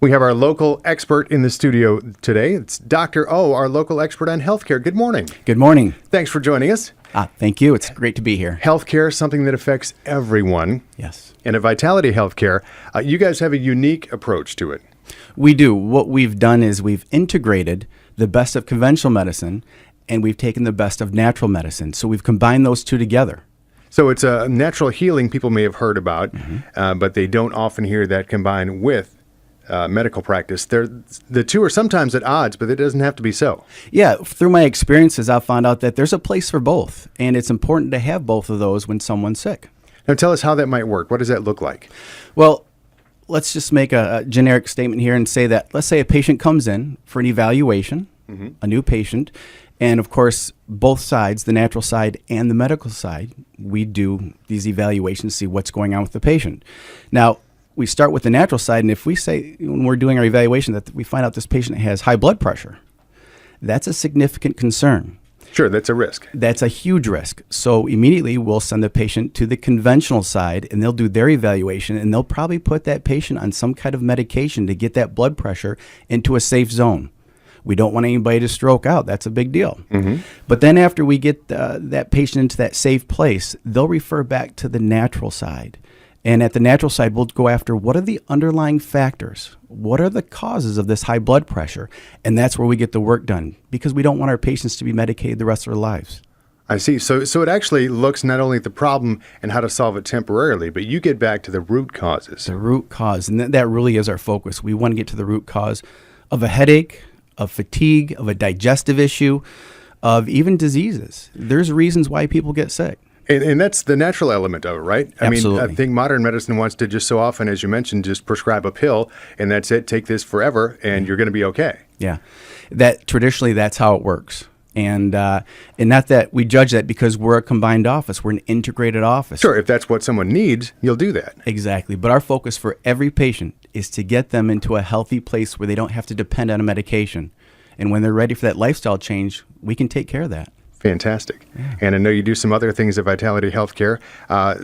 We have our local expert in the studio today. It's Dr. O, our local expert on healthcare. Good morning. Good morning. Thanks for joining us. Thank you. It's great to be here. Healthcare is something that affects everyone. Yes. And at Vitality Healthcare, you guys have a unique approach to it. We do. What we've done is we've integrated the best of conventional medicine and we've taken the best of natural medicine. So we've combined those two together. So it's a natural healing people may have heard about, but they don't often hear that combined with medical practice. The two are sometimes at odds, but it doesn't have to be so. Yeah, through my experiences, I've found out that there's a place for both, and it's important to have both of those when someone's sick. Now tell us how that might work. What does that look like? Well, let's just make a generic statement here and say that, let's say a patient comes in for an evaluation, a new patient, and of course, both sides, the natural side and the medical side, we do these evaluations to see what's going on with the patient. Now, we start with the natural side, and if we say, when we're doing our evaluation, that we find out this patient has high blood pressure, that's a significant concern. Sure, that's a risk. That's a huge risk. So immediately we'll send the patient to the conventional side, and they'll do their evaluation, and they'll probably put that patient on some kind of medication to get that blood pressure into a safe zone. We don't want anybody to stroke out. That's a big deal. But then after we get that patient into that safe place, they'll refer back to the natural side. And at the natural side, we'll go after what are the underlying factors? What are the causes of this high blood pressure? And that's where we get the work done, because we don't want our patients to be medicated the rest of their lives. I see. So it actually looks not only at the problem and how to solve it temporarily, but you get back to the root causes. The root cause. And that really is our focus. We want to get to the root cause of a headache, of fatigue, of a digestive issue, of even diseases. There's reasons why people get sick. And that's the natural element of it, right? Absolutely. I mean, I think modern medicine wants to just so often, as you mentioned, just prescribe a pill, and that's it. Take this forever, and you're going to be okay. Yeah. Traditionally, that's how it works. And not that we judge that, because we're a combined office. We're an integrated office. Sure, if that's what someone needs, you'll do that. Exactly. But our focus for every patient is to get them into a healthy place where they don't have to depend on a medication. And when they're ready for that lifestyle change, we can take care of that. Fantastic. Yeah. And I know you do some other things at Vitality Healthcare.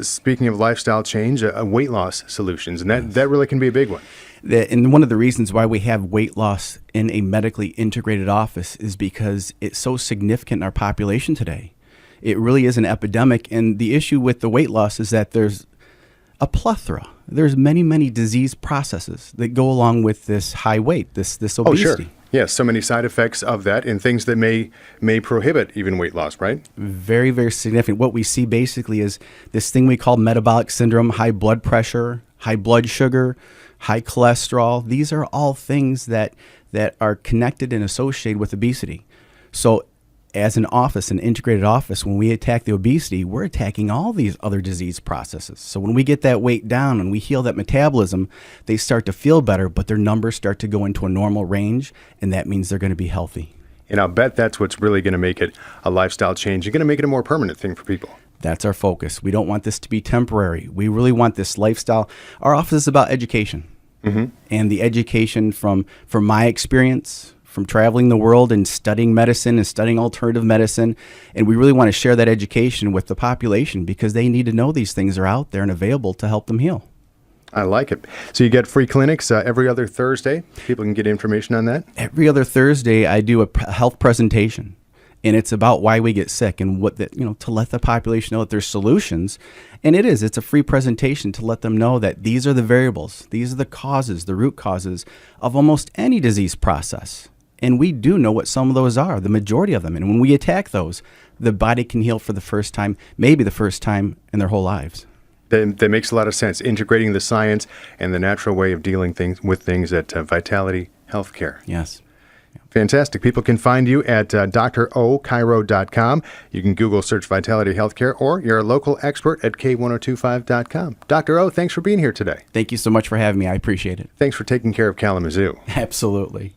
Speaking of lifestyle change, weight loss solutions, and that really can be a big one. And one of the reasons why we have weight loss in a medically integrated office is because it's so significant in our population today. It really is an epidemic. And the issue with the weight loss is that there's a plethora. There's many, many disease processes that go along with this high weight, this obesity. Oh, sure. Yes, so many side effects of that and things that may prohibit even weight loss, right? Very, very significant. What we see basically is this thing we call metabolic syndrome, high blood pressure, high blood sugar, high cholesterol. These are all things that are connected and associated with obesity. So as an office, an integrated office, when we attack the obesity, we're attacking all these other disease processes. So when we get that weight down and we heal that metabolism, they start to feel better, but their numbers start to go into a normal range, and that means they're going to be healthy. And I'll bet that's what's really going to make it a lifestyle change. You're going to make it a more permanent thing for people. That's our focus. We don't want this to be temporary. We really want this lifestyle. Our office is about education. And the education from my experience, from traveling the world and studying medicine and studying alternative medicine. And we really want to share that education with the population, because they need to know these things are out there and available to help them heal. I like it. So you get free clinics every other Thursday. People can get information on that. Every other Thursday, I do a health presentation, and it's about why we get sick and what that, to let the population know that there's solutions. And it's a free presentation to let them know that these are the variables. These are the causes, the root causes of almost any disease process. And we do know what some of those are, the majority of them. And when we attack those, the body can heal for the first time, maybe the first time in their whole lives. That makes a lot of sense, integrating the science and the natural way of dealing with things at Vitality Healthcare. Yes. Fantastic. People can find you at DrOKairo.com. You can Google search Vitality Healthcare, or you're a local expert at K102.5.com. Dr. O, thanks for being here today. Thank you so much for having me. I appreciate it. Thanks for taking care of Kalamazoo. Absolutely.